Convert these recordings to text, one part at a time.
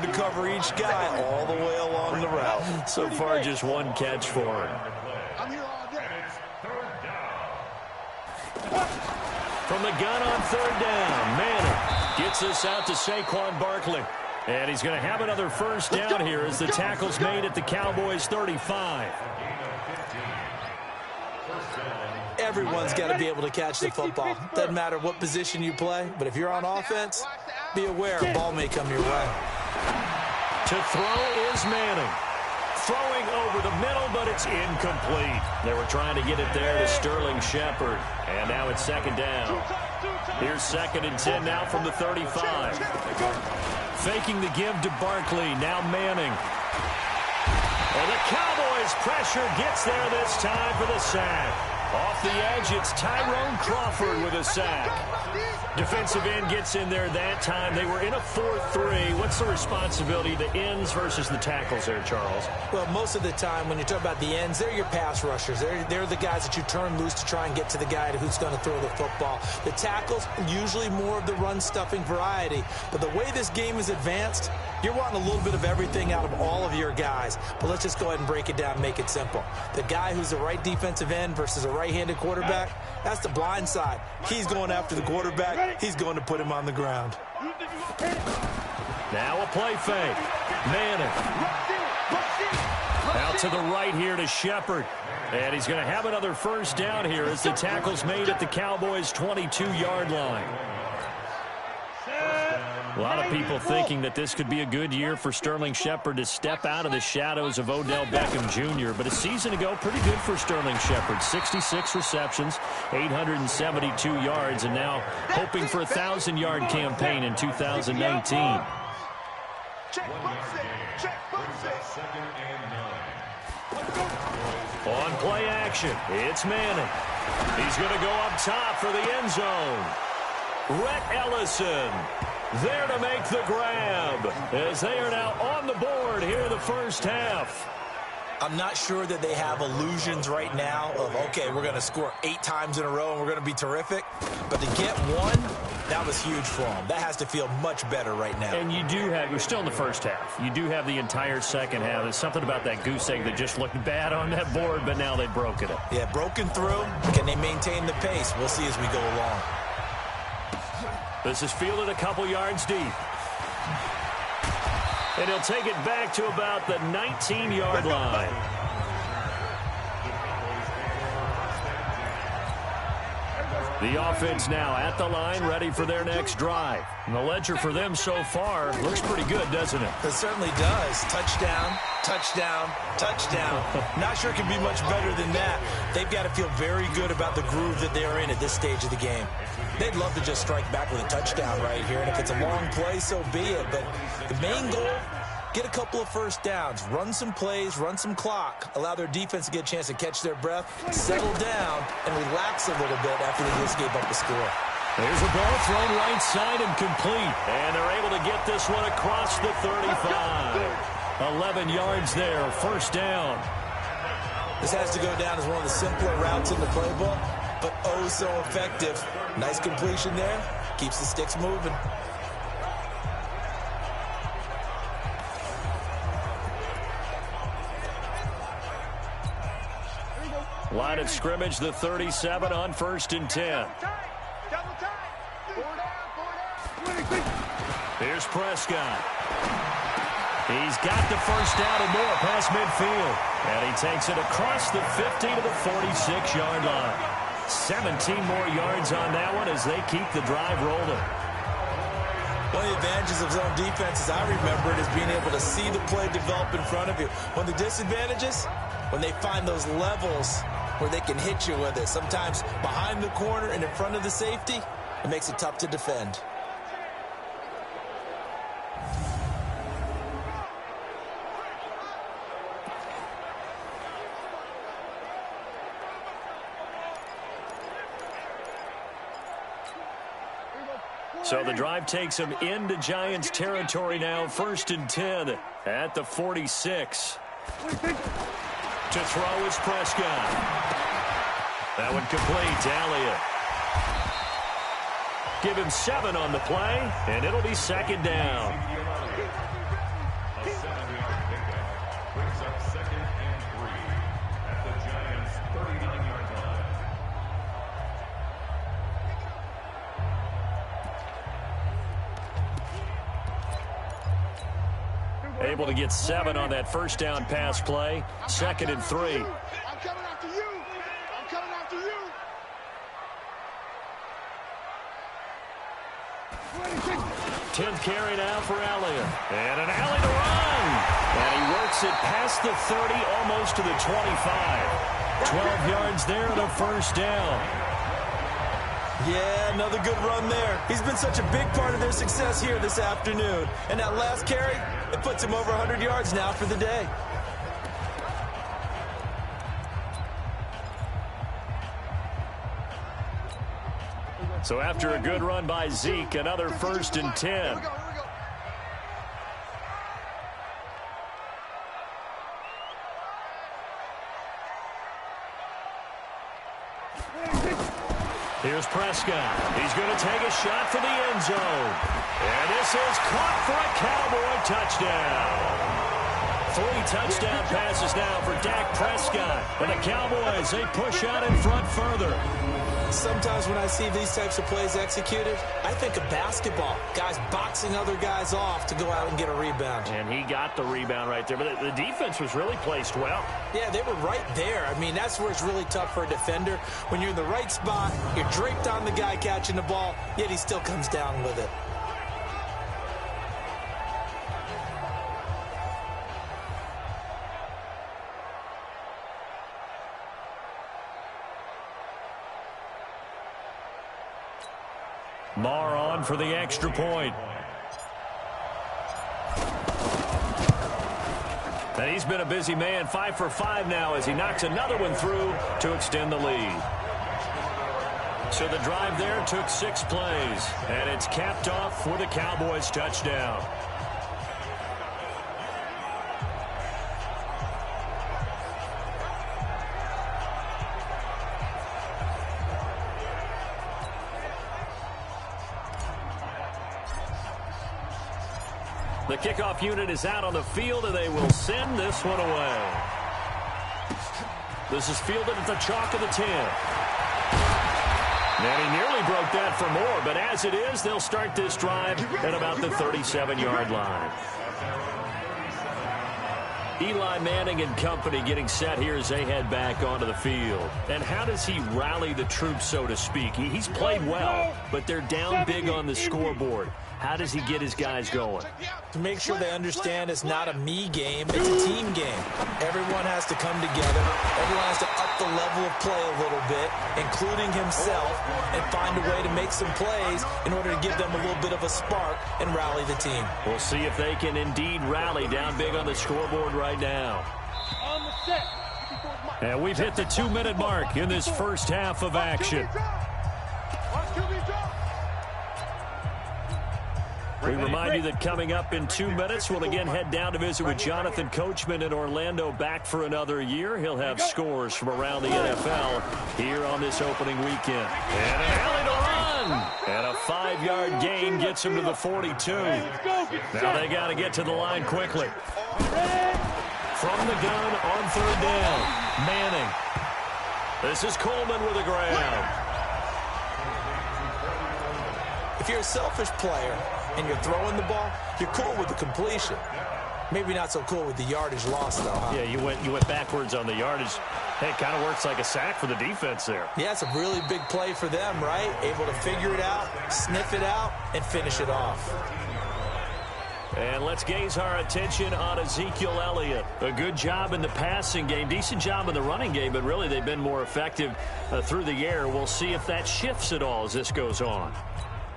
to cover each guy all the way along the route. So far, just one catch for him. From the gun on third down, Manning gets us out to Saquon Barkley. And he's going to have another first down here as the tackle's made at the Cowboys 35. Everyone's got to be able to catch the football. Doesn't matter what position you play, but if you're on offense, be aware a ball may come your way. To throw is Manning. Throwing over the middle, but it's incomplete. They were trying to get it there to Sterling Shepard. And now it's second down. Here's 2nd and 10 now from the 35. Faking the give to Barkley. Now Manning. And the Cowboys pressure gets there this time for the sack. Off the edge, it's Tyrone Crawford with a sack. Defensive end gets in there that time. They were in a 4-3. What's the responsibility, the ends versus the tackles there, Charles? Well, most of the time when you talk about the ends, they're your pass rushers. They're the guys that you turn loose to try and get to the guy who's going to throw the football. The tackles, usually more of the run-stuffing variety. But the way this game is advanced, you're wanting a little bit of everything out of all of your guys. But let's just go ahead and break it down and make it simple. The guy who's the right defensive end versus a right-handed quarterback, that's the blind side. He's going after the quarterback. He's going to put him on the ground. Now a play fake. Manning. Out to the right here to Shepard. And he's going to have another first down here as the tackle's made at the Cowboys' 22-yard line. A lot of people thinking that this could be a good year for Sterling Shepard to step out of the shadows of Odell Beckham Jr. But a season ago, pretty good for Sterling Shepard. 66 receptions, 872 yards, and now hoping for a 1,000-yard campaign in 2019. On play action, it's Manning. He's going to go up top for the end zone. Rhett Ellison there to make the grab as they are now on the board here in the first half. I'm not sure that they have illusions right now of, okay, we're going to score 8 times in a row and we're going to be terrific. But to get one, that was huge for them. That has to feel much better right now. And you do have, you're still in the first half. You do have the entire second half. There's something about that goose egg that just looked bad on that board, but now they've broken it. Yeah, broken through. Can they maintain the pace? We'll see as we go along. This is fielded a couple yards deep. And he'll take it back to about the 19-yard line. The offense now at the line, ready for their next drive. And the ledger for them so far looks pretty good, doesn't it? It certainly does. Touchdown, touchdown, touchdown. Not sure it can be much better than that. They've got to feel very good about the groove that they're in at this stage of the game. They'd love to just strike back with a touchdown right here, and if it's a long play, so be it. But the main goal, get a couple of first downs, run some plays, run some clock, allow their defense to get a chance to catch their breath, settle down, and relax a little bit after they just gave up a score. There's a ball thrown right side and complete, and they're able to get this one across the 35. 11 yards there, first down. This has to go down as one of the simpler routes in the playbook, but oh so effective. Nice completion there, keeps the sticks moving. Line of scrimmage, the 37 on 1st and 10. Here's Prescott. He's got the first down and more past midfield. And he takes it across the 50 to the 46-yard line. 17 more yards on that one as they keep the drive rolling. One of the advantages of zone defense, as I remember it, is being able to see the play develop in front of you. One of the disadvantages, when they find those levels where they can hit you with it. Sometimes behind the corner and in front of the safety, it makes it tough to defend. So the drive takes them into Giants territory now. 1st and 10 at the 46. To throw is Prescott. That one complete to Elliott. Give him 7 on the play, and it'll be second down. Able to get 7 on that first down pass play. 2nd and 3. I'm coming after you. I'm coming after you. 10th carry now for Elliott. And an alley to run. And he works it past the 30, almost to the 25. 12 yards there and a first down. Yeah, another good run there. He's been such a big part of their success here this afternoon. And that last carry, it puts him over 100 yards now for the day. So after a good run by Zeke, another 1st and 10. Here's Prescott. He's going to take a shot for the end zone. And this is caught for a Cowboy touchdown. 3 touchdown passes now for Dak Prescott. And the Cowboys, they push out in front further. Sometimes when I see these types of plays executed, I think of basketball. Guys boxing other guys off to go out and get a rebound. And he got the rebound right there. But the defense was really placed well. Yeah, they were right there. I mean, that's where it's really tough for a defender. When you're in the right spot, you're draped on the guy catching the ball, yet he still comes down with it. Marr on for the extra point. And he's been a busy man, 5 for 5 now as he knocks another one through to extend the lead. So the drive there took 6 plays, and it's capped off with a Cowboys touchdown. The kickoff unit is out on the field, and they will send this one away. This is fielded at the chalk of the 10. And he nearly broke that for more, but as it is, they'll start this drive at about the 37-yard line. Eli Manning and company getting set here as they head back onto the field. And how does he rally the troops, so to speak? He's played well, but they're down big on the scoreboard. How does he get his guys going? To make sure they understand it's not a me game, it's a team game. Everyone has to come together. Everyone has to up the level of play a little bit, including himself, and find a way to make some plays in order to give them a little bit of a spark and rally the team. We'll see if they can indeed rally down big on the scoreboard right now. And we've hit the 2-minute mark in this first half of action. We remind you that coming up in 2 minutes, we'll again head down to visit with Jonathan Coachman in Orlando, back for another year. He'll have scores from around the NFL here on this opening weekend. And an alley to run. And a 5-yard gain gets him to the 42. Now they got to get to the line quickly. From the gun on 3rd down, Manning. This is Coleman with the ground. If you're a selfish player and you're throwing the ball, you're cool with the completion. Maybe not so cool with the yardage loss, though, huh? Yeah, you went backwards on the yardage. Hey, it kind of works like a sack for the defense there. Yeah, it's a really big play for them, right? Able to figure it out, sniff it out, and finish it off. And let's gaze our attention on Ezekiel Elliott. A good job in the passing game, decent job in the running game, but really they've been more effective through the air. We'll see if that shifts at all as this goes on.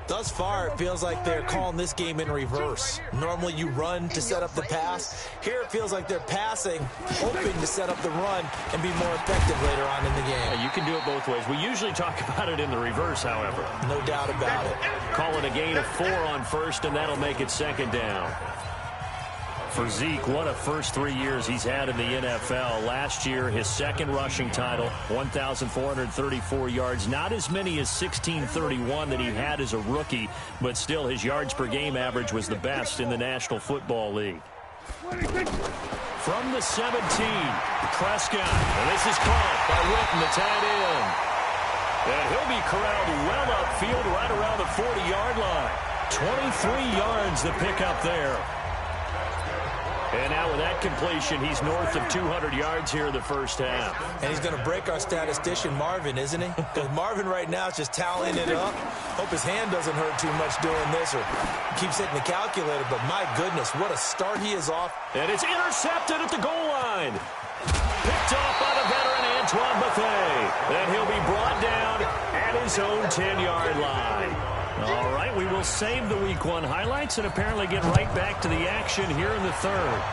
Thus far, it feels like they're calling this game in reverse. Normally you run to set up the pass. Here it feels like they're passing, hoping to set up the run and be more effective later on in the game. Yeah, you can do it both ways. We usually talk about it in the reverse, however. No doubt about it. Call it a gain of 4 on first, and that'll make it 2nd down. For Zeke, what a first 3 years he's had in the NFL. Last year, his 2nd rushing title, 1,434 yards. Not as many as 1,631 that he had as a rookie, but still his yards per game average was the best in the National Football League. From the 17, Prescott. And this is caught by Witten, the tight end. And he'll be corralled well upfield right around the 40-yard line. 23 yards to pick up there. And now with that completion, he's north of 200 yards here in the first half. And he's going to break our statistician, Marvin, isn't he? Because Marvin right now is just tallying it up. Hope his hand doesn't hurt too much doing this or keeps hitting the calculator. But my goodness, what a start he is off. And it's intercepted at the goal line. Picked off by the veteran Antoine Buffet. Then he'll be brought down at his own 10-yard line. All right, we will save the Week 1 highlights and apparently get right back to the action here in the third.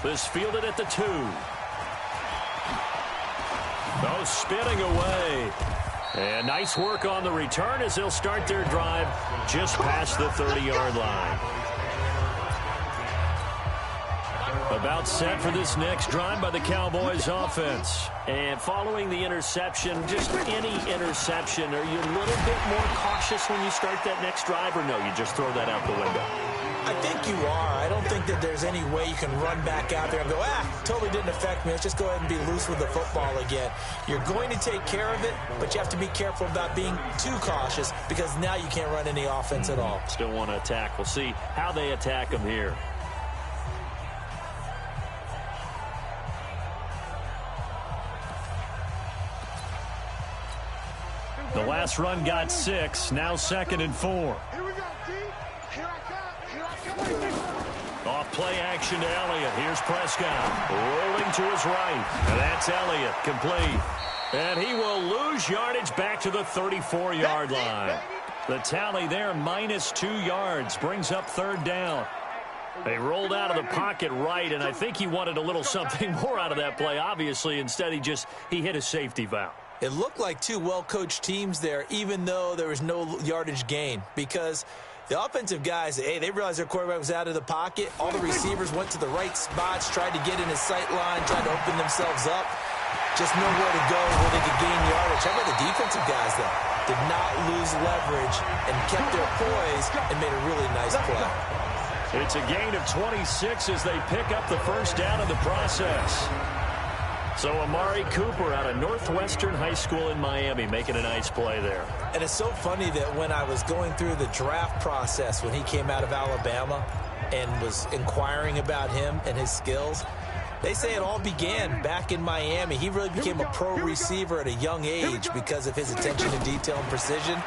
This fielded at the 2. Oh, spinning away. And nice work on the return as they'll start their drive just past the 30-yard line. About set for this next drive by the Cowboys offense. And following the interception, just any interception, are you a little bit more cautious when you start that next drive, or no, you just throw that out the window? I think you are. I don't think that there's any way you can run back out there and go, totally didn't affect me. Let's just go ahead and be loose with the football again. You're going to take care of it, but you have to be careful about being too cautious because now you can't run any offense at all. Still want to attack. We'll see how they attack them here. The last run got 6, now 2nd and 4. Here we go, D. Here I come. Here I come. Off play action to Elliott. Here's Prescott. Rolling to his right. And that's Elliott. Complete. And he will lose yardage back to the 34-yard line. The tally there, -2 yards. Brings up 3rd down. They rolled out of the pocket right, and I think he wanted a little something more out of that play. Obviously, instead he hit a safety valve. It looked like 2 well-coached teams there, even though there was no yardage gain, because the offensive guys, they realized their quarterback was out of the pocket. All the receivers went to the right spots, tried to get in his sight line, tried to open themselves up. Just nowhere to go where they could gain yardage. How about the defensive guys, though? Did not lose leverage and kept their poise and made a really nice play. It's a gain of 26 as they pick up the first down in the process. So Amari Cooper out of Northwestern High School in Miami making a nice play there. And it's so funny that when I was going through the draft process when he came out of Alabama and was inquiring about him and his skills, they say it all began back in Miami. He really became a pro receiver at a young age because of his attention to detail and precision.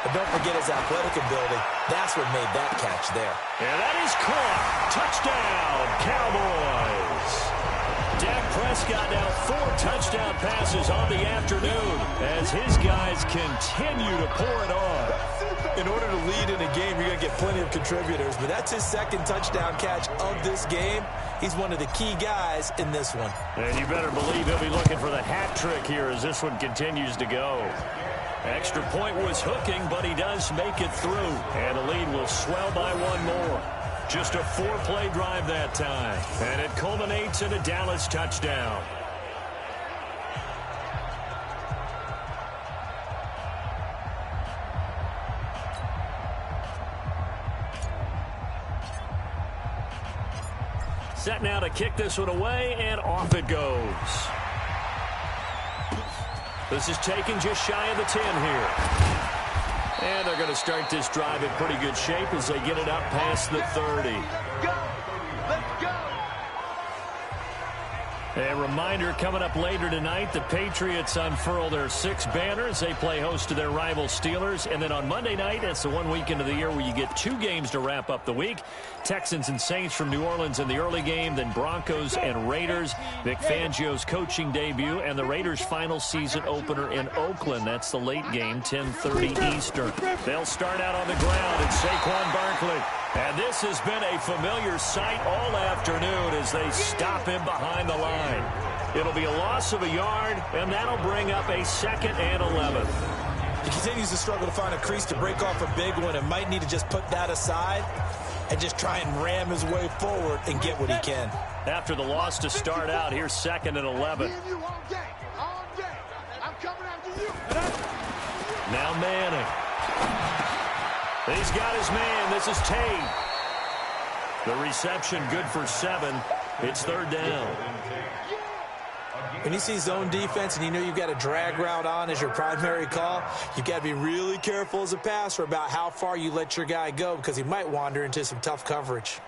But don't forget his athletic ability. That's what made that catch there. And that is caught. Touchdown, Cowboys. Dak Prescott now 4 touchdown passes on the afternoon as his guys continue to pour it on. In order to lead in a game, you're going to get plenty of contributors, but that's his 2nd touchdown catch of this game. He's one of the key guys in this one. And you better believe he'll be looking for the hat trick here as this one continues to go. Extra point was hooking, but he does make it through. And the lead will swell by 1 more. Just a 4-play drive that time. And it culminates in a Dallas touchdown. Set now to kick this one away, and off it goes. This is taken just shy of the 10 here. And they're going to start this drive in pretty good shape as they get it up past the 30. Let's go. A reminder, coming up later tonight, the Patriots unfurl their 6 banners. They play host to their rival Steelers. And then on Monday night, it's the one weekend of the year where you get 2 games to wrap up the week. Texans and Saints from New Orleans in the early game, then Broncos and Raiders. Vic Fangio's coaching debut, and the Raiders' final season opener in Oakland. That's the late game, 10:30 Eastern. They'll start out on the ground, and Saquon Barkley. And this has been a familiar sight all afternoon as they stop him behind the line. It'll be a loss of a yard, and that'll bring up a 2nd and 11. He continues to struggle to find a crease to break off a big one and might need to just put that aside and just try and ram his way forward and get what he can. After the loss to start out, here's 2nd and 11. All day. I'm coming after you. Now Manning. He's got his man. This is Tate. The reception good for 7. It's 3rd down. When you see zone defense and you know you've got a drag route on as your primary call, you've got to be really careful as a passer about how far you let your guy go because he might wander into some tough coverage.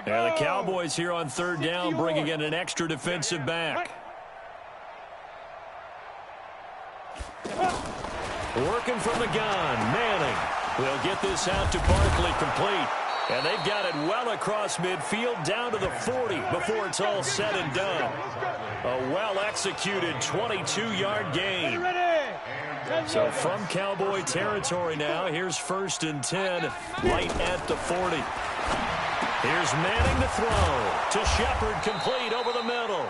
And the Cowboys here on third down bringing in an extra defensive back. Working from the gun, Manning will get this out to Barkley complete. And they've got it well across midfield down to the 40 before it's all said and done. A well-executed 22-yard gain. So from Cowboy territory now, here's 1st and 10, right at the 40. Here's Manning to throw to Shepard, complete over the middle.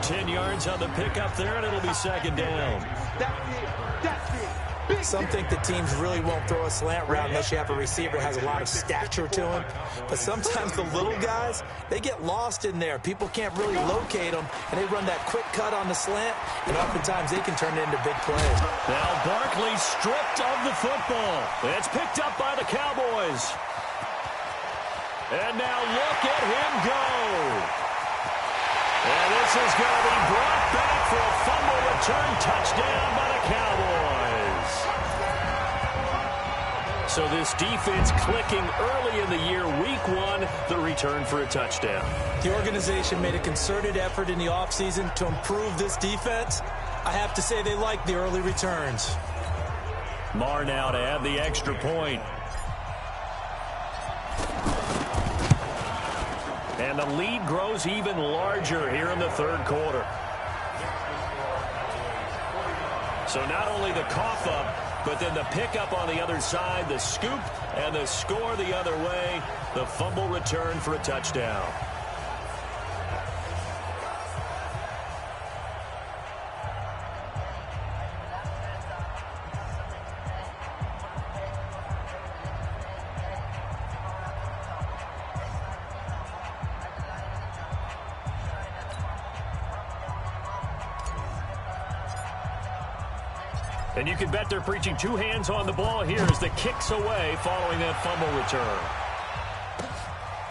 10 yards on the pickup there, and it'll be 2nd down. Some think the teams really won't throw a slant route unless you have a receiver that has a lot of stature to him. But sometimes the little guys, they get lost in there. People can't really locate them, and they run that quick cut on the slant, and oftentimes they can turn it into big plays. Now Barkley stripped of the football. It's picked up by the Cowboys. And now look at him go. And this is going to be brought back for a fumble return touchdown by the Cowboys. So this defense clicking early in the year, week 1, the return for a touchdown. The organization made a concerted effort in the offseason to improve this defense. I have to say they like the early returns. Marr now to add the extra point. And the lead grows even larger here in the 3rd quarter. So not only the cough up, but then the pickup on the other side, the scoop, and the score the other way, the fumble return for a touchdown. And you can bet they're preaching 2 hands on the ball here as the kick's away following that fumble return.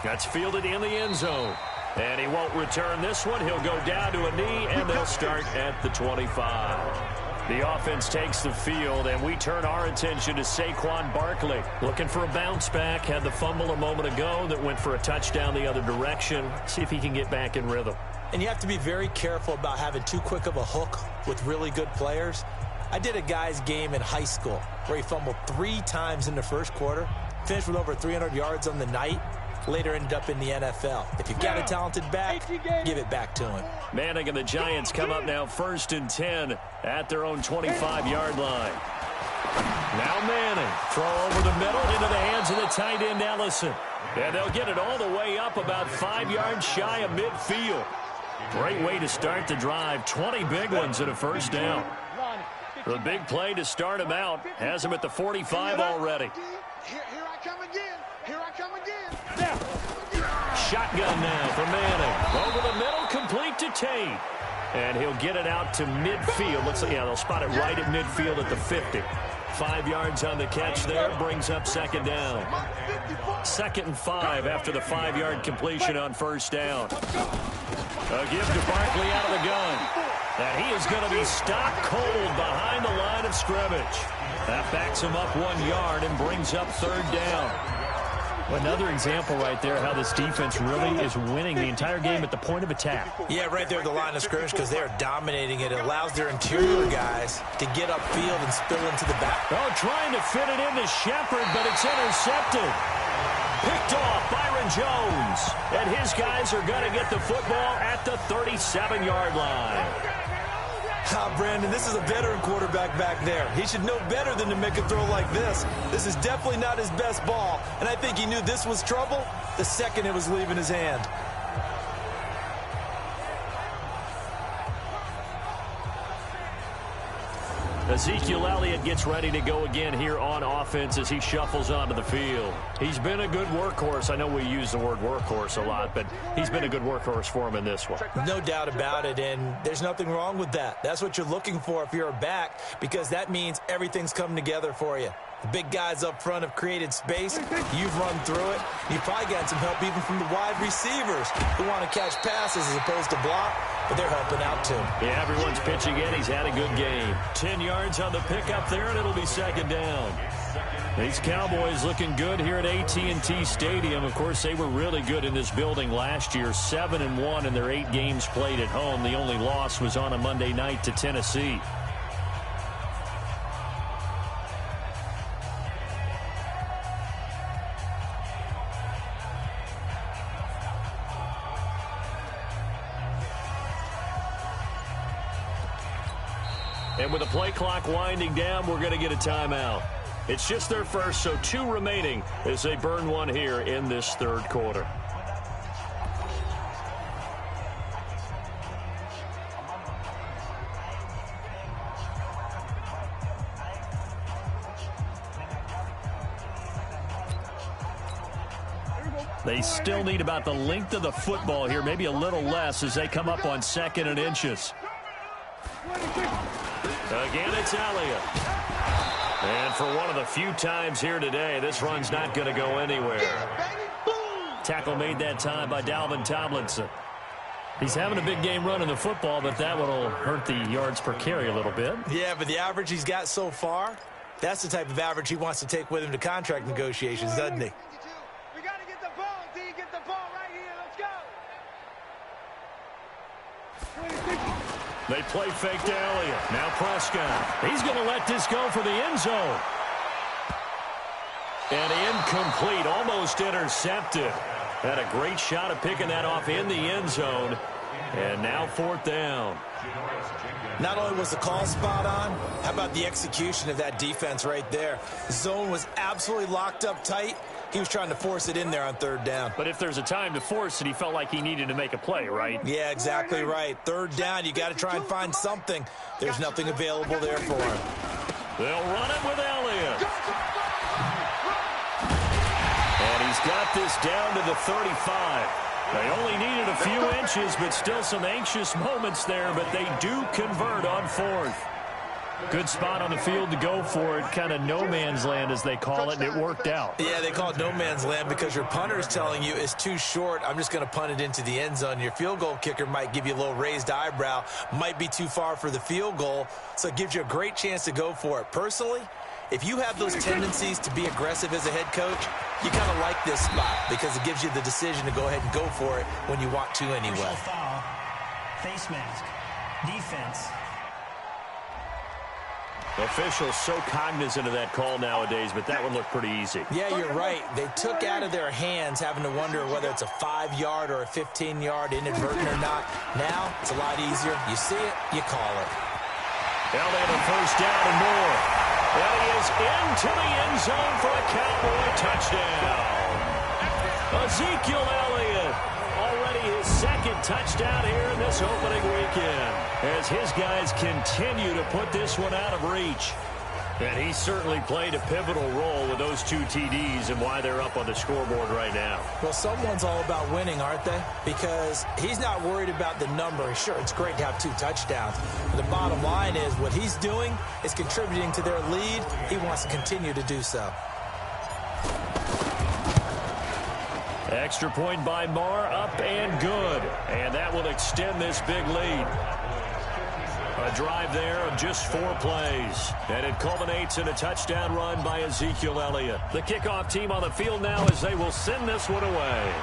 That's fielded in the end zone. And he won't return this one. He'll go down to a knee, and they'll start at the 25. The offense takes the field, and we turn our attention to Saquon Barkley. Looking for a bounce back. Had the fumble a moment ago that went for a touchdown the other direction. See if he can get back in rhythm. And you have to be very careful about having too quick of a hook with really good players. I did a guy's game in high school where he fumbled 3 times in the 1st quarter, finished with over 300 yards on the night, later ended up in the NFL. If you've got a talented back, give it back to him. Manning and the Giants come up now 1st and 10 at their own 25-yard line. Now Manning, throw over the middle into the hands of the tight end Ellison. And they'll get it all the way up about 5 yards shy of midfield. Great way to start the drive. 20 big ones and a 1st down. The big play to start him out has him at the 45 already. Here I come again. Here I come again. Shotgun now for Manning. Over the middle, complete to Tate. And he'll get it out to midfield. Looks like, yeah, they'll spot it right at midfield at the 50. 5 yards on the catch there, brings up 2nd down. 2nd and 5 after the 5-yard completion on 1st down. A give to Barkley out of the gun. And he is going to be stopped cold behind the line of scrimmage. That backs him up 1 yard and brings up 3rd down. Another example right there how this defense really is winning the entire game at the point of attack. Yeah, right there at the line of scrimmage because they're dominating it. It allows their interior guys to get upfield and spill into the back. Oh, trying to fit it into Shepard, but it's intercepted. Picked off Byron Jones. And his guys are going to get the football at the 37-yard line. Brandon, this is a veteran quarterback back there. He should know better than to make a throw like this. This is definitely not his best ball, and I think he knew this was trouble the second it was leaving his hand. Ezekiel Elliott gets ready to go again here on offense as he shuffles onto the field. He's been a good workhorse. I know we use the word workhorse a lot, but he's been a good workhorse for him in this one. No doubt about it, and there's nothing wrong with that. That's what you're looking for if you're a back, because that means everything's coming together for you. The big guys up front have created space. You've run through it. You've probably gotten some help even from the wide receivers who want to catch passes as opposed to block, but they're helping out too. Yeah, everyone's pitching in. He's had a good game. 10 yards on the pickup there, and it'll be 2nd down. These Cowboys looking good here at AT&T Stadium. Of course, they were really good in this building last year, 7-1 in their 8 games played at home. The only loss was on a Monday night to Tennessee. And with the play clock winding down, we're going to get a timeout. It's just their first, so 2 remaining as they burn one here in this third quarter. They still need about the length of the football here, maybe a little less as they come up on 2nd and inches. Again, it's Elliott. And for one of the few times here today, this run's not going to go anywhere. Tackle made that time by Dalvin Tomlinson. He's having a big game running the football, but that will hurt the yards per carry a little bit. Yeah, but the average he's got so far, that's the type of average he wants to take with him to contract negotiations, doesn't he? We got to get the ball, D. Get the ball right here. Let's go. They play fake to Elliott. Now Prescott. He's going to let this go for the end zone. And incomplete, almost intercepted. Had a great shot at picking that off in the end zone. And now 4th down. Not only was the call spot on, how about the execution of that defense right there? Zone was absolutely locked up tight. He was trying to force it in there on 3rd down. But if there's a time to force it, he felt like he needed to make a play, right? Yeah, exactly right. 3rd down, you got to try and find something. There's nothing available there for him. They'll run it with Elliott. And he's got this down to the 35. They only needed a few inches, but still some anxious moments there, but they do convert on 4th. Good spot on the field to go for it, kind of no man's land as they call it, and it worked out. Yeah, they call it no man's land because your punter is telling you it's too short. I'm just going to punt it into the end zone. Your field goal kicker might give you a little raised eyebrow, might be too far for the field goal, so it gives you a great chance to go for it. Personally, if you have those tendencies to be aggressive as a head coach, you kind of like this spot because it gives you the decision to go ahead and go for it when you want to anyway. Foul, face mask, defense. Officials so cognizant of that call nowadays, but that one looked pretty easy. Yeah, you're right. They took out of their hands having to wonder whether it's a 5-yard or a 15-yard inadvertent or not. Now, it's a lot easier. You see it, you call it. Elliott a 1st down and more. And he is into the end zone for a Cowboy touchdown. Ezekiel Elliott, already his 2nd touchdown here in this opening weekend, as his guys continue to put this one out of reach. And he certainly played a pivotal role with those 2 TDs and why they're up on the scoreboard right now. Well, someone's all about winning, aren't they? Because he's not worried about the number. Sure, it's great to have 2 touchdowns. But the bottom line is what he's doing is contributing to their lead. He wants to continue to do so. Extra point by Marr, up and good. And that will extend this big lead. A drive there of just 4 plays. And it culminates in a touchdown run by Ezekiel Elliott. The kickoff team on the field now as they will send this one away.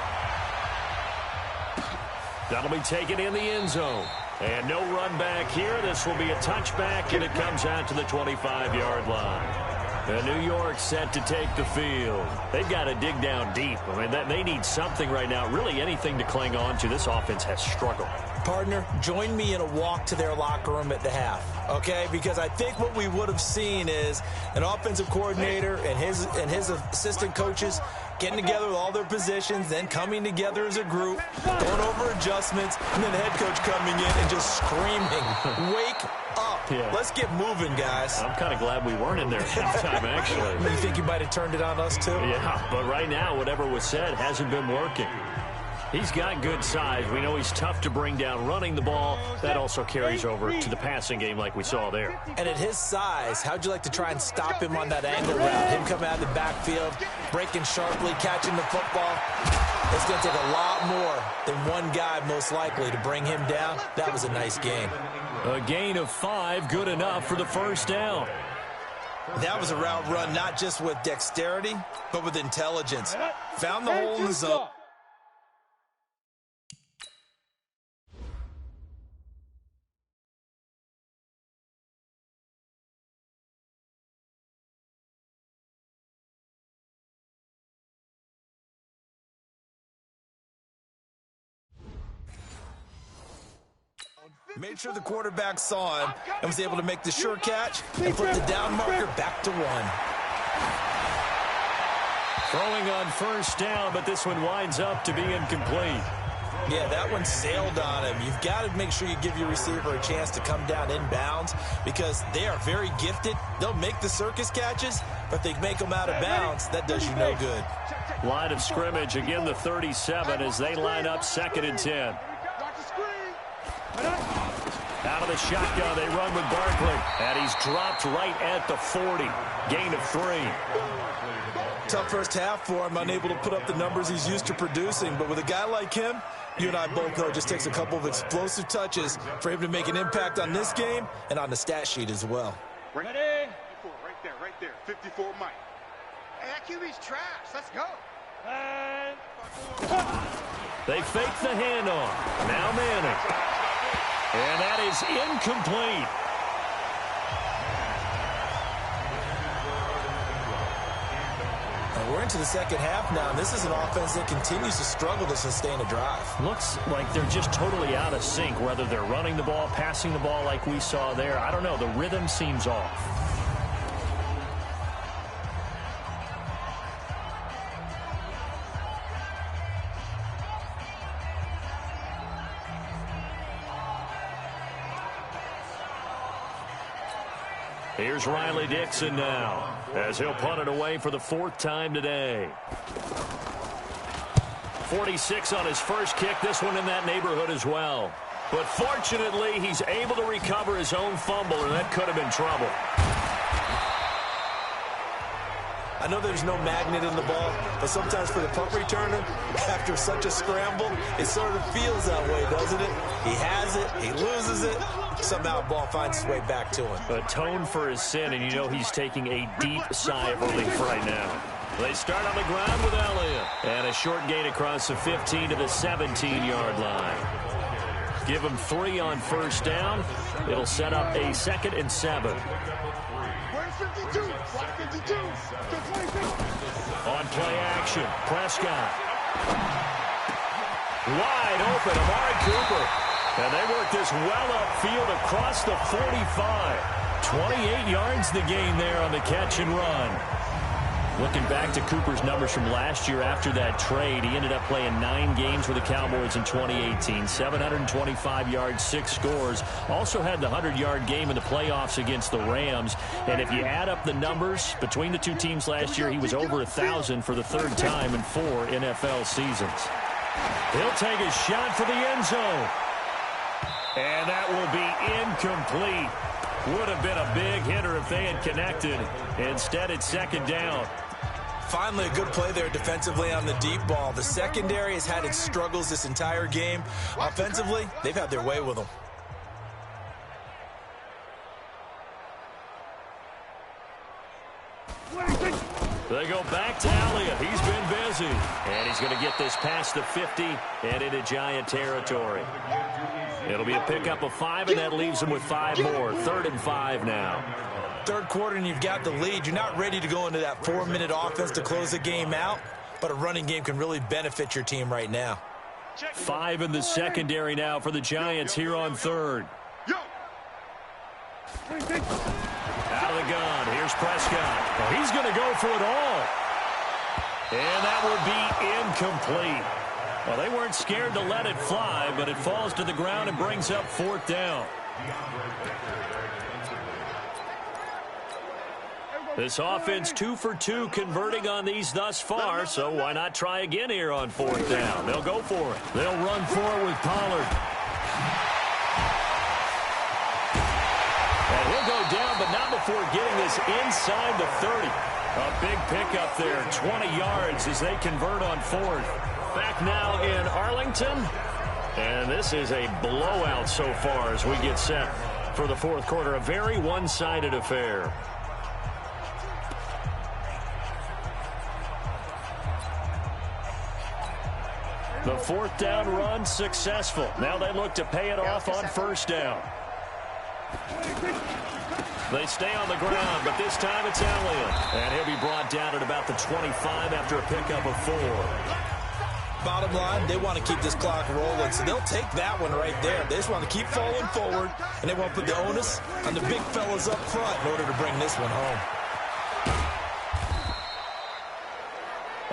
That'll be taken in the end zone. And no run back here. This will be a touchback, and it comes out to the 25-yard line. And New York set to take the field. They've got to dig down deep. I mean, they need something right now, really anything to cling on to. This offense has struggled. Partner, join me in a walk to their locker room at the half, okay? Because I think what we would have seen is an offensive coordinator and his assistant coaches getting together with all their positions, then coming together as a group, going over adjustments, and then the head coach coming in and just screaming, wake up. Yeah. Let's get moving, guys. I'm kind of glad we weren't in there at halftime, actually. You think you might have turned it on us, too? Yeah, but right now, whatever was said hasn't been working. He's got good size. We know he's tough to bring down running the ball. That also carries over to the passing game like we saw there. And at his size, how'd you like to try and stop him on that angle route? Him coming out of the backfield, breaking sharply, catching the football. It's going to take a lot more than one guy, most likely, to bring him down. That was a nice game. A gain of 5, good enough for the 1st down. That was a route run not just with dexterity, but with intelligence. Found the hole in the zone. Made sure the quarterback saw him and was able to make the sure catch and flip the down marker back to 1. Throwing on first down, but this one winds up to be incomplete. Yeah, that one sailed on him. You've got to make sure you give your receiver a chance to come down inbounds because they are very gifted. They'll make the circus catches, but they make them out of bounds. That does you no good. Line of scrimmage, again the 37 as they line up 2nd and 10. Out of the shotgun, they run with Barkley. And he's dropped right at the 40. Gain of 3. Tough first half for him, unable to put up the numbers he's used to producing. But with a guy like him, you and I both know it just takes a couple of explosive touches for him to make an impact on this game and on the stat sheet as well. Ready? 54, right there. 54, Mike. Hey, that QB's trash. Let's go. They fake the handoff. Now Manning. And that is incomplete. And we're into the second half now, and this is an offense that continues to struggle to sustain a drive. Looks like they're just totally out of sync, whether they're running the ball, passing the ball like we saw there. I don't know. The rhythm seems off. Here's Riley Dixon now, as he'll punt it away for the 4th time today. 46 on his first kick, this one in that neighborhood as well. But fortunately, he's able to recover his own fumble, and that could have been trouble. I know there's no magnet in the ball, but sometimes for the punt returner, after such a scramble, it sort of feels that way, doesn't it? He has it, he loses it, somehow the ball finds its way back to him. Atone for his sin, and you know he's taking a deep sigh of relief right now. They start on the ground with Elliott. And a short gain across the 15 to the 17-yard line. Give him 3 on first down. It'll set up a 2nd and 7. 52, 52, on play action, Prescott. Wide open, Amari Cooper. And they work this well upfield across the 45. 28 yards the gain there on the catch and run. Looking back to Cooper's numbers from last year after that trade, he ended up playing 9 games with the Cowboys in 2018. 725 yards, 6 scores. Also had the 100-yard game in the playoffs against the Rams. And if you add up the numbers between the two teams last year, he was over 1,000 for the 3rd time in 4 NFL seasons. He'll take a shot for the end zone. And that will be incomplete. Would have been a big hitter if they had connected. Instead, it's 2nd down. Finally, a good play there defensively on the deep ball. The secondary has had its struggles this entire game. Offensively, they've had their way with them. They go back to Elliott. He's been busy. And he's going to get this past the 50 and into Giant territory. It'll be a pickup of 5, and that leaves them with 5 more. 3rd and 5 now. 3rd quarter, and you've got the lead. You're not ready to go into that 4-minute offense to close the game out, but a running game can really benefit your team right now. 5 in the secondary now for the Giants here on 3rd. Out of the gun. Here's Prescott. Well, he's going to go for it all. And that will be incomplete. Well, they weren't scared to let it fly, but it falls to the ground and brings up 4th down. This offense 2 for 2 converting on these thus far, so why not try again here on 4th down? They'll go for it. They'll run for it with Pollard. And he'll go down, but not before getting this inside the 30. A big pickup there, 20 yards as they convert on 4th. Back now in Arlington, and this is a blowout so far as we get set for the 4th quarter. A very one-sided affair. The fourth down run successful. Now they look to pay it off on first down. They stay on the ground, but this time it's Elliott. And he'll be brought down at about the 25 after a pickup of 4. Bottom line, they want to keep this clock rolling, so they'll take that one right there. They just want to keep falling forward, and they want to put the onus on the big fellas up front in order to bring this one home.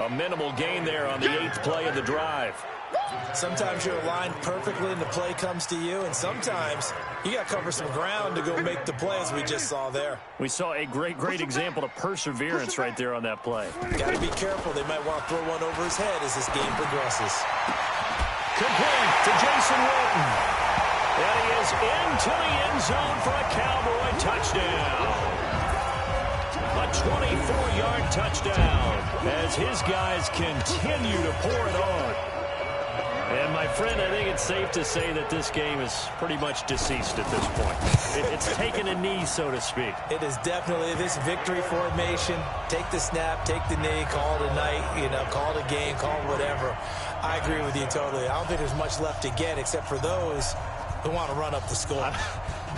A minimal gain there on the 8th play of the drive. Sometimes you're aligned perfectly and the play comes to you, and sometimes you got to cover some ground to go make the play, as we just saw there. We saw a great example of perseverance right there on that play. Got to be careful. They might want to throw one over his head as this game progresses. Complete to Jason Witten. And he is into the end zone for a Cowboy touchdown. A 24-yard touchdown as his guys continue to pour it on. And, my friend, I think it's safe to say that this game is pretty much deceased at this point. It's taken a knee, so to speak. It is definitely this victory formation. Take the snap, take the knee, call it a night, call it a game, call it whatever. I agree with you totally. I don't think there's much left to get except for those who want to run up the score.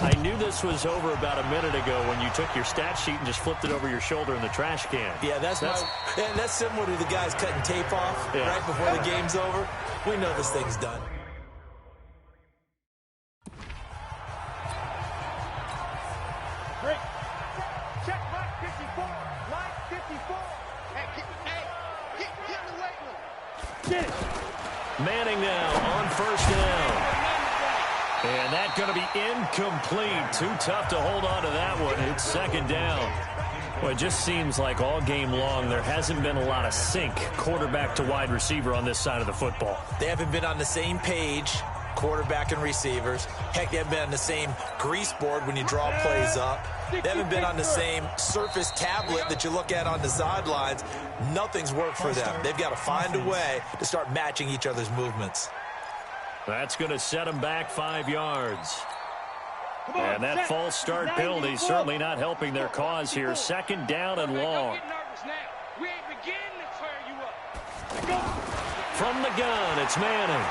I knew this was over about a minute ago when you took your stat sheet and just flipped it over your shoulder in the trash can. Yeah, that's similar to the guys cutting tape off right before the game's over. We know this thing's done. Great. Check line 54. Line 54. Hey, get in the weight room. Get it. Manning now on first down. And that's going to be incomplete. Too tough to hold on to that one. It's second down. Well, it just seems like all game long there hasn't been a lot of sync quarterback to wide receiver on this side of the football. They haven't been on the same page, quarterback and receivers. Heck, they haven't been on the same grease board when you draw plays up. They haven't been on the same surface tablet that you look at on the sidelines. Nothing's worked for them. They've got to find a way to start matching each other's movements. That's going to set them back 5 yards. And that false start penalty certainly not helping their cause here. Second down and long. From the gun, it's Manning.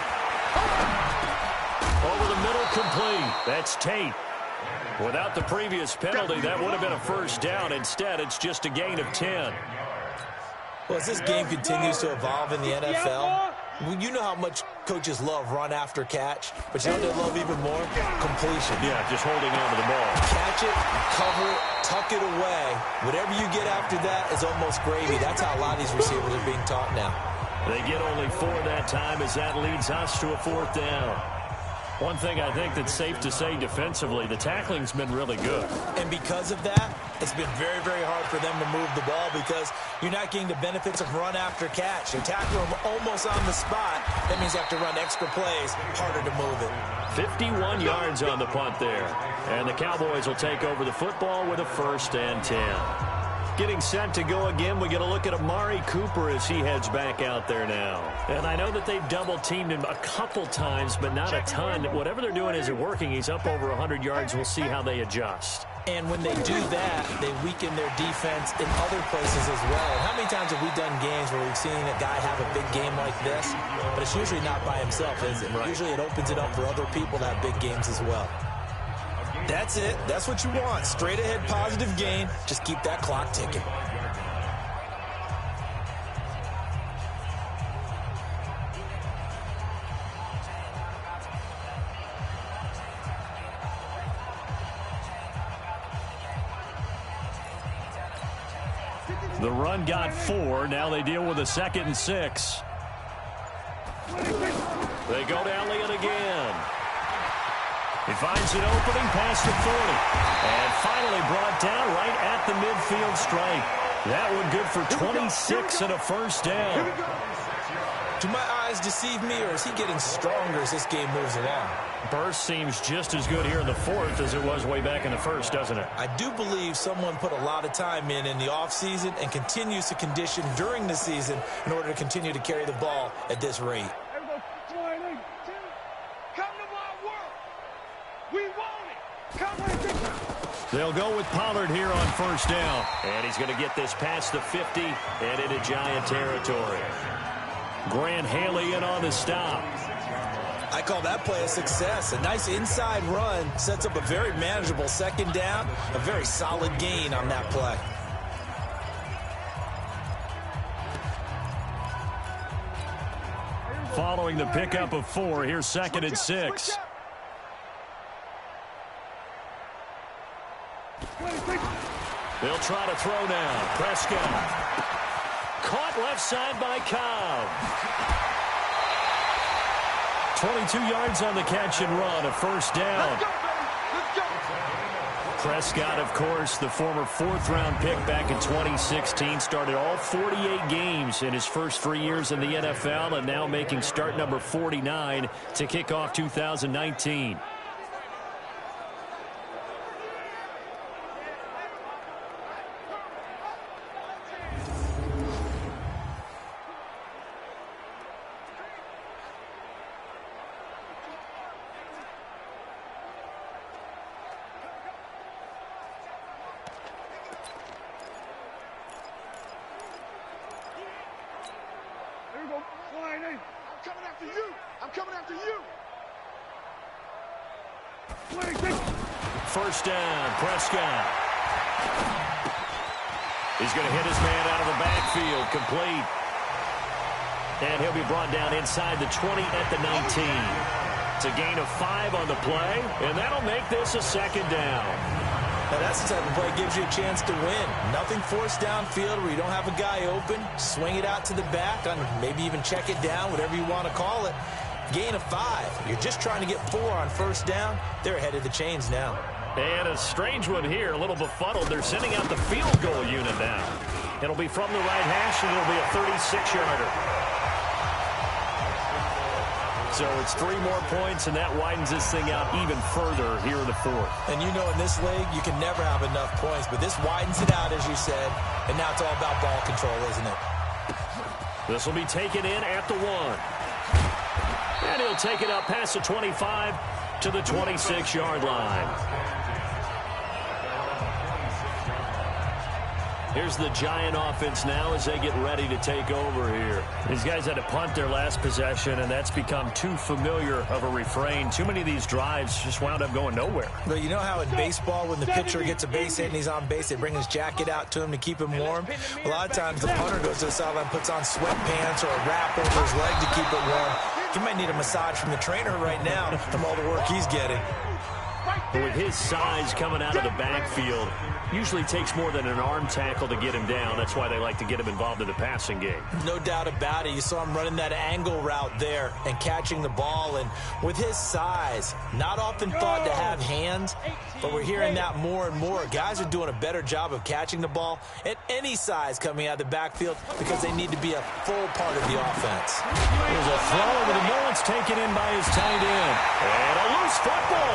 Over the middle, complete. That's Tate. Without the previous penalty, that would have been a first down. Instead, it's just a gain of 10. Well, as this game continues to evolve in the NFL, you know how much coaches love run after catch, but you know what they love even more? Completion. Yeah, just holding on to the ball. Catch it, cover it, tuck it away. Whatever you get after that is almost gravy. That's how a lot of these receivers are being taught now. They get only 4 that time as that leads us to a fourth down. One thing I think that's safe to say defensively, the tackling's been really good. And because of that, it's been very, very hard for them to move the ball because you're not getting the benefits of run after catch. You're tackling them almost on the spot. That means you have to run extra plays, harder to move it. 51 yards on the punt there. And the Cowboys will take over the football with a 1st and 10. Getting set to go again, we get a look at Amari Cooper as he heads back out there now. And I know that they've double-teamed him a couple times, but not a ton. Whatever they're doing isn't working. He's up over 100 yards. We'll see how they adjust. And when they do that, they weaken their defense in other places as well. And how many times have we done games where we've seen a guy have a big game like this? But it's usually not by himself, is it? Right. Usually it opens it up for other people to have big games as well. That's it. That's what you want. Straight ahead positive gain. Just keep that clock ticking. The run got 4. Now they deal with a 2nd and 6. They go to Elliott again. He finds an opening past the 40. And finally brought down right at the midfield stripe. That one good for 26 and a first down. Do my eyes deceive me, or is he getting stronger as this game moves along? Burst seems just as good here in the 4th as it was way back in the 1st, doesn't it? I do believe someone put a lot of time in the offseason and continues to condition during the season in order to continue to carry the ball at this rate. They'll go with Pollard here on first down. And he's going to get this past the 50 and into Giant territory. Grant Haley in on the stop. I call that play a success. A nice inside run sets up a very manageable second down. A very solid gain on that play. Following the pickup of 4, here's 2nd and 6. They'll try to throw now. Prescott. Caught left side by Cobb. 22 yards on the catch and run, a first down. Prescott, of course, the former 4th-round pick back in 2016, started all 48 games in his first 3 years in the NFL, and now making start number 49 to kick off 2019. First down, Prescott. He's going to hit his man out of the backfield, complete. And he'll be brought down inside the 20 at the 19. It's a gain of 5 on the play, and that'll make this a second down. Now that's the type of play that gives you a chance to win. Nothing forced downfield where you don't have a guy open. Swing it out to the back, on maybe even check it down, whatever you want to call it. Gain of 5. You're just trying to get 4 on first down. They're ahead of the chains now. And a strange one here, a little befuddled. They're sending out the field goal unit now. It'll be from the right hash, and it'll be a 36-yarder. So it's 3 more points, and that widens this thing out even further here in the 4th. And you know in this league, you can never have enough points, but this widens it out, as you said, and now it's all about ball control, isn't it? This will be taken in at the 1. And he'll take it up past the 25 to the 26-yard line. Here's the Giant offense now as they get ready to take over here. These guys had to punt their last possession, and that's become too familiar of a refrain. Too many of these drives just wound up going nowhere. But you know how in baseball, when the pitcher gets a base hit and he's on base, they bring his jacket out to him to keep him warm? A lot of times the punter goes to the sideline, puts on sweatpants or a wrap over his leg to keep it warm. He might need a massage from the trainer right now from all the work he's getting. But with his size coming out of the backfield, usually takes more than an arm tackle to get him down. That's why they like to get him involved in the passing game. No doubt about it. You saw him running that angle route there and catching the ball. And with his size, not often thought to have hands, but we're hearing that more and more. Guys are doing a better job of catching the ball at any size coming out of the backfield because they need to be a full part of the offense. There's a throw over the middle. It's taken in by his tight end. And a loose football.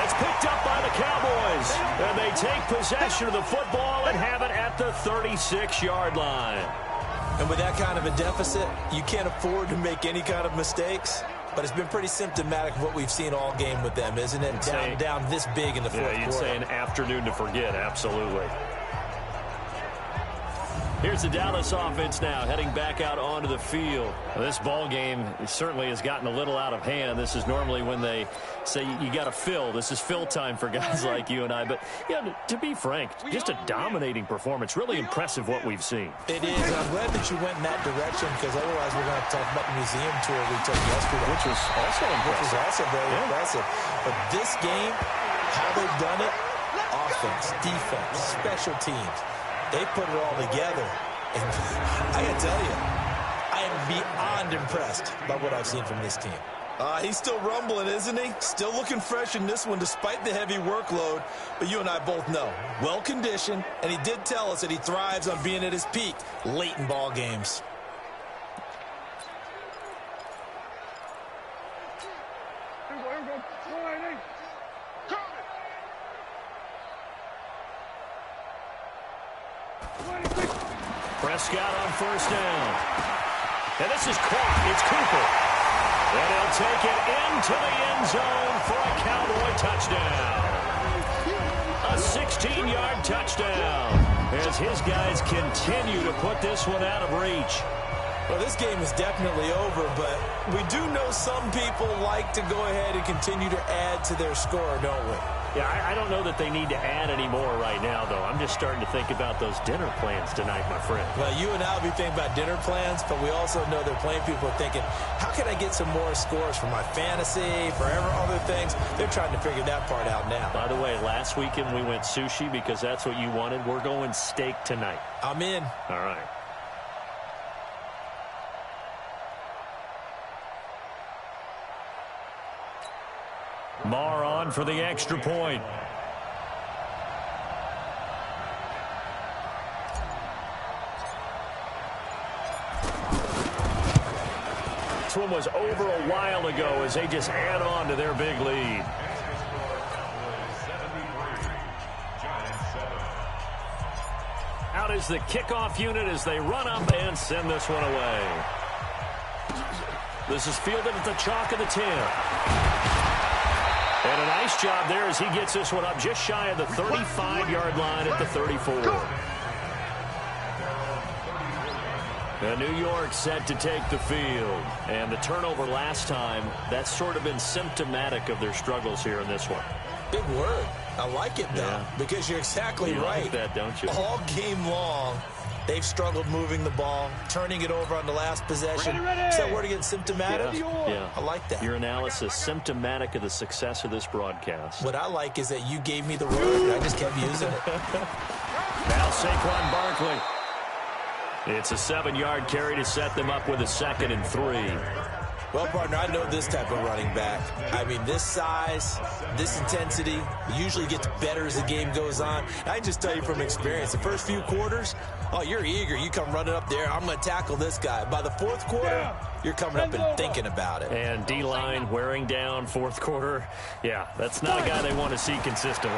It's picked up by the Cowboys. And they take possession of the football and have it at the 36-yard line. And with that kind of a deficit, you can't afford to make any kind of mistakes. But it's been pretty symptomatic of what we've seen all game with them, isn't it? Down this big in the fourth quarter. You'd say an afternoon to forget, absolutely. Here's the Dallas offense now heading back out onto the field. Well, this ball game certainly has gotten a little out of hand. This is normally when they say you got to fill. This is fill time for guys like you and I. But yeah, to be frank, just a dominating performance. Really impressive what we've seen. It is. I'm glad that you went in that direction because otherwise we're going to talk about the museum tour we took yesterday. Which was also impressive. Which was also very impressive. But this game, how they've done it, offense, defense, special teams. They put it all together, and I got to tell you, I am beyond impressed by what I've seen from this team. He's still rumbling, isn't he? Still looking fresh in this one despite the heavy workload, but you and I both know, well-conditioned, and he did tell us that he thrives on being at his peak late in ball games. Prescott on first down. And this is caught. It's Cooper. And he'll take it into the end zone for a Cowboy touchdown. A 16-yard touchdown as his guys continue to put this one out of reach. Well, this game is definitely over, but we do know some people like to go ahead and continue to add to their score, don't we? Yeah, I don't know that they need to add any more right now, though. I'm just starting to think about those dinner plans tonight, my friend. Well, you and I will be thinking about dinner plans, but we also know they're playing people are thinking, how can I get some more scores for my fantasy, for other things? They're trying to figure that part out now. By the way, last weekend we went sushi because that's what you wanted. We're going steak tonight. I'm in. All right. Marr on for the extra point. This one was over a while ago as they just add on to their big lead. Out is the kickoff unit as they run up and send this one away. This is fielded at the chalk of the 10. And a nice job there as he gets this one up just shy of the 35-yard line at the 34. And New York set to take the field. And the turnover last time, that's sort of been symptomatic of their struggles here in this one. Big word. I like it, though, Yeah. because you're exactly You right. like that, don't you? All game long, they've struggled moving the ball, turning it over on the last possession. Is that word again, symptomatic? Yeah. I like that. Your analysis, symptomatic of the success of this broadcast. What I like is that you gave me the word, and I just kept using it. Now Saquon Barkley. It's a 7-yard carry to set them up with a 2nd and 3. Well, partner, I know this type of running back. I mean, this size, this intensity usually gets better as the game goes on. I can just tell you from experience, the first few quarters, oh, you're eager. You come running up there, I'm going to tackle this guy. By the fourth quarter, you're coming up and thinking about it. And D-line wearing down fourth quarter. Yeah, that's not a guy they want to see consistently.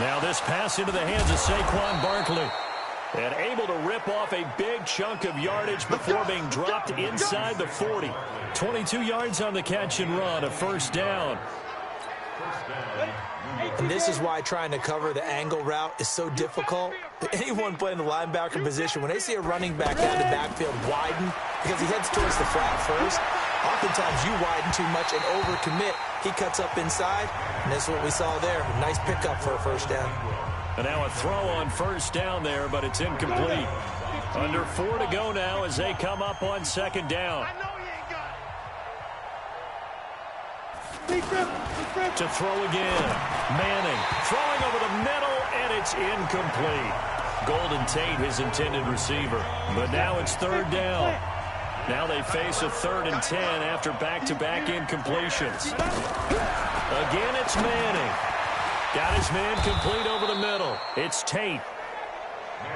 Now this pass into the hands of Saquon Barkley. And able to rip off a big chunk of yardage before being dropped inside the 40. 22 yards on the catch and run, a first down. And this is why trying to cover the angle route is so difficult. Anyone playing the linebacker position, when they see a running back out of the backfield widen, because he heads towards the flat first, oftentimes you widen too much and overcommit. He cuts up inside, and that's what we saw there. Nice pickup for a first down. And now a throw on first down there, but it's incomplete. Under 4 to go now as they come up on 2nd down. To throw again. Manning throwing over the middle, and it's incomplete. Golden Tate, his intended receiver. But now it's 3rd down. Now they face a 3rd and 10 after back-to-back incompletions. Again, it's Manning. Got his man complete over the middle. It's Tate.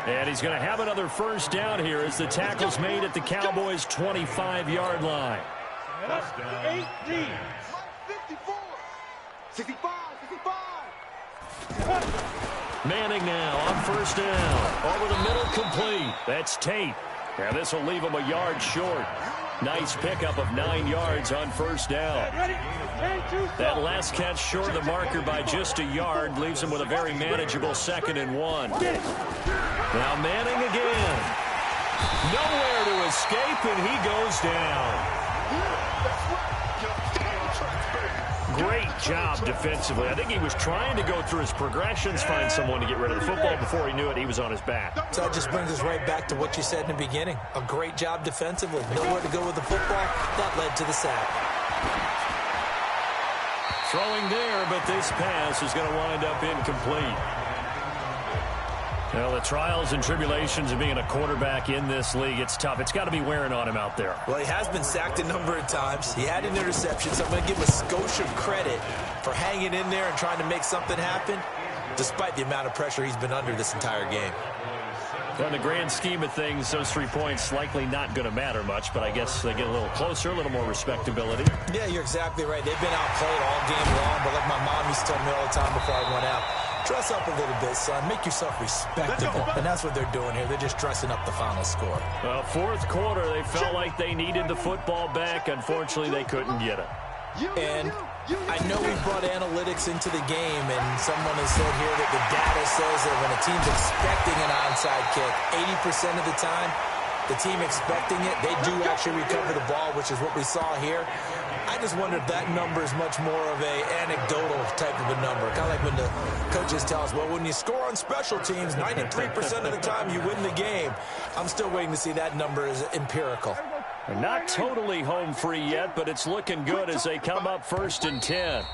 And he's going to have another first down here as the tackle's made at the Cowboys' 25-yard line. 18. 54. 65. 65. Manning now on first down. Over the middle, complete. That's Tate. And this will leave him a yard short. Nice pickup of 9 yards on first down. That last catch short of the marker by just a yard leaves him with a very manageable 2nd and 1. Now Manning again. Nowhere to escape, and he goes down. Great job defensively. I think he was trying to go through his progressions, find someone to get rid of the football. Before he knew it, he was on his back. So that just brings us right back to what you said in the beginning. A great job defensively. Nowhere to go with the football. That led to the sack. Throwing there, but this pass is going to wind up incomplete. Well, the trials and tribulations of being a quarterback in this league, it's tough. It's got to be wearing on him out there. Well, he has been sacked a number of times. He had an interception, so I'm going to give him a skosh of credit for hanging in there and trying to make something happen, despite the amount of pressure he's been under this entire game. Well, in the grand scheme of things, those 3 points likely not going to matter much, but I guess they get a little closer, a little more respectability. Yeah, you're exactly right. They've been outplayed all game long, but like my mom used to tell me all the time before I went out, dress up a little bit, son. Make yourself respectable. And that's what they're doing here. They're just dressing up the final score. Well, fourth quarter, they felt like they needed the football back. Unfortunately, they couldn't get it. And I know we brought analytics into the game, and someone has said here that the data says that when a team's expecting an onside kick, 80% of the time, the team expecting it, they do actually recover the ball, which is what we saw here. I just wonder if that number is much more of a anecdotal type of a number. Kind of like when the coaches tell us, well, when you score on special teams, 93% of the time you win the game. I'm still waiting to see that number is empirical. Not totally home free yet, but it's looking good as they come up 1st and 10.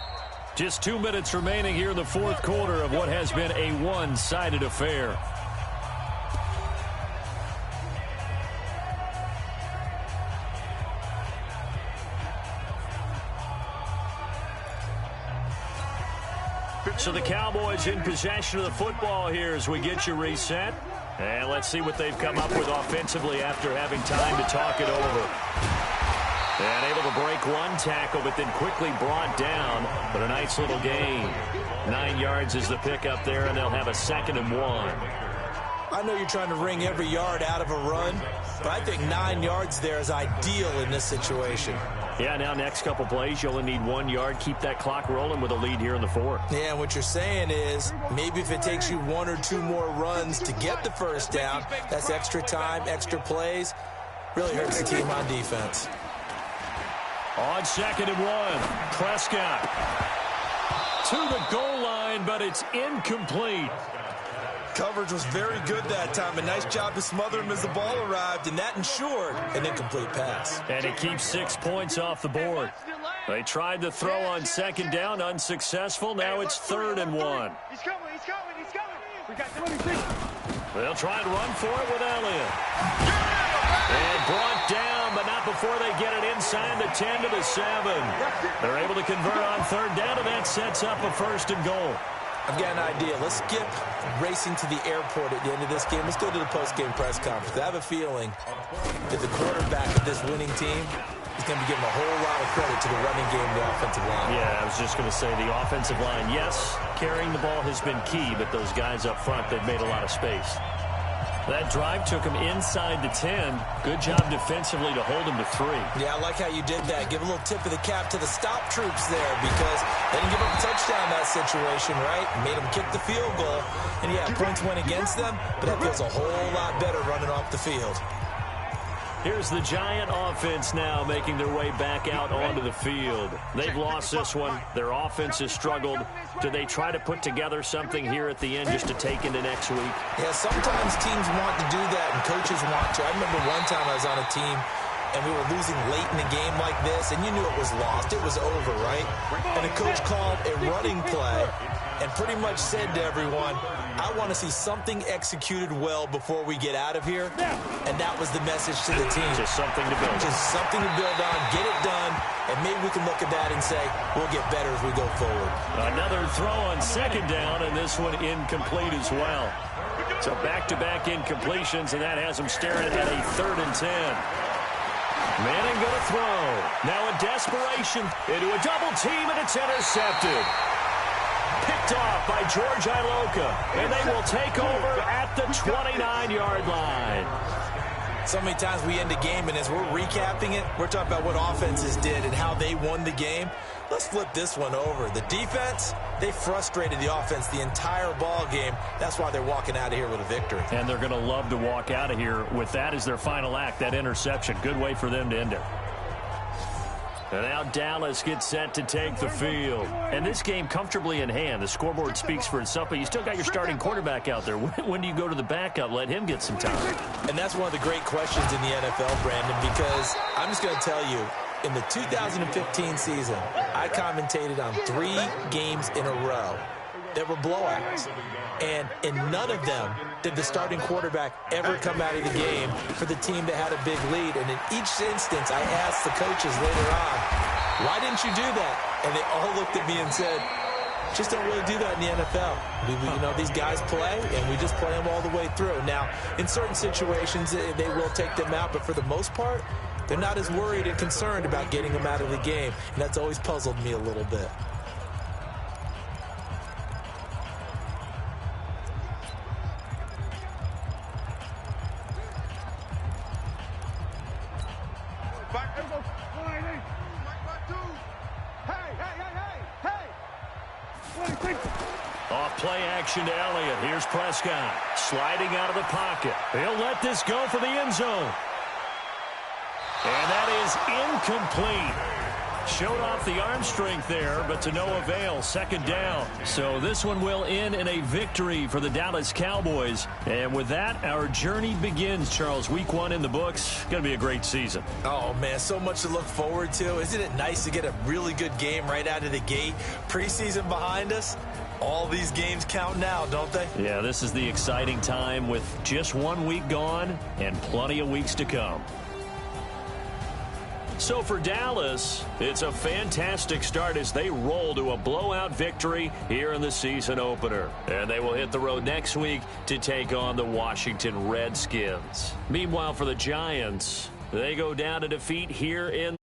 Just 2 minutes remaining here in the fourth quarter of what has been a one-sided affair. So the Cowboys in possession of the football here as we get you reset. And let's see what they've come up with offensively after having time to talk it over. And able to break one tackle, but then quickly brought down. But a nice little gain. 9 yards is the pickup there, and they'll have a 2nd and 1. I know you're trying to wring every yard out of a run, but I think 9 yards there is ideal in this situation. Yeah, now next couple plays, you only need 1 yard. Keep that clock rolling with a lead here in the fourth. Yeah, what you're saying is maybe if it takes you 1 or 2 more runs to get the first down, that's extra time, extra plays. Really hurts the team on defense. On 2nd and 1, Prescott to the goal line, but it's incomplete. Coverage was very good that time. A nice job to smother him as the ball arrived, and that ensured an incomplete pass. And it keeps 6 points off the board. They tried to throw on 2nd down, unsuccessful. Now it's 3rd and 1. He's coming. We got 26. They'll try and run for it with Elliott. And brought down, but not before they get it inside the 10 to the 7. They're able to convert on 3rd down, and that sets up a 1st and goal. I've got an idea. Let's skip racing to the airport at the end of this game. Let's go to the post-game press conference. I have a feeling that the quarterback of this winning team is going to be giving a whole lot of credit to the running game and the offensive line. Yeah, I was just going to say the offensive line, yes, carrying the ball has been key, but those guys up front, they've made a lot of space. That drive took him inside the 10. Good job defensively to hold him to 3. Yeah, I like how you did that. Give a little tip of the cap to the stop troops there because they didn't give up a touchdown in that situation, right? Made them kick the field goal. And, yeah, points went against them, but that feels a whole lot better running off the field. Here's the Giant offense now making their way back out onto the field. They've lost this one. Their offense has struggled. Do they try to put together something here at the end just to take into next week? Yeah, sometimes teams want to do that and coaches want to. I remember one time I was on a team and we were losing late in a game like this, and you knew it was lost. It was over, right? And the coach called a running play and pretty much said to everyone, I want to see something executed well before we get out of here. And that was the message to the team. Just something to build on. Just something to build on, get it done, and maybe we can look at that and say, we'll get better as we go forward. Another throw on 2nd down, and this one incomplete as well. So back-to-back incompletions, and that has them staring at a 3rd and 10. Manning going to throw. Now in desperation into a double team, and it's intercepted. Picked off by George Iloka, and they will take over at the 29-yard line. So many times we end a game, and as we're recapping it, we're talking about what offenses did and how they won the game. Let's flip this one over. The defense, they frustrated the offense the entire ball game. That's why they're walking out of here with a victory. And they're going to love to walk out of here with that as their final act, that interception. Good way for them to end it. And now Dallas gets set to take the field. And this game comfortably in hand. The scoreboard speaks for itself, but you still got your starting quarterback out there. When do you go to the backup? Let him get some time. And that's one of the great questions in the NFL, Brandon, because I'm just going to tell you, in the 2015 season, I commentated on 3 games in a row that were blowouts. And in none of them did the starting quarterback ever come out of the game for the team that had a big lead. And in each instance, I asked the coaches later on, why didn't you do that? And they all looked at me and said, just don't really do that in the NFL. You know, these guys play, and we just play them all the way through. Now, in certain situations, they will take them out, but for the most part, they're not as worried and concerned about getting them out of the game. And that's always puzzled me a little bit. Off play action to Elliott. Here's Prescott sliding out of the pocket. He'll let this go for the end zone. And that is incomplete. Showed off the arm strength there, but to no avail. Second down. So this one will end in a victory for the Dallas Cowboys. And with that, our journey begins, Charles. Week 1 in the books. Going to be a great season. Oh, man, so much to look forward to. Isn't it nice to get a really good game right out of the gate? Preseason behind us. All these games count now, don't they? Yeah, this is the exciting time with just 1 week gone and plenty of weeks to come. So for Dallas, it's a fantastic start as they roll to a blowout victory here in the season opener. And they will hit the road next week to take on the Washington Redskins. Meanwhile, for the Giants, they go down to defeat here in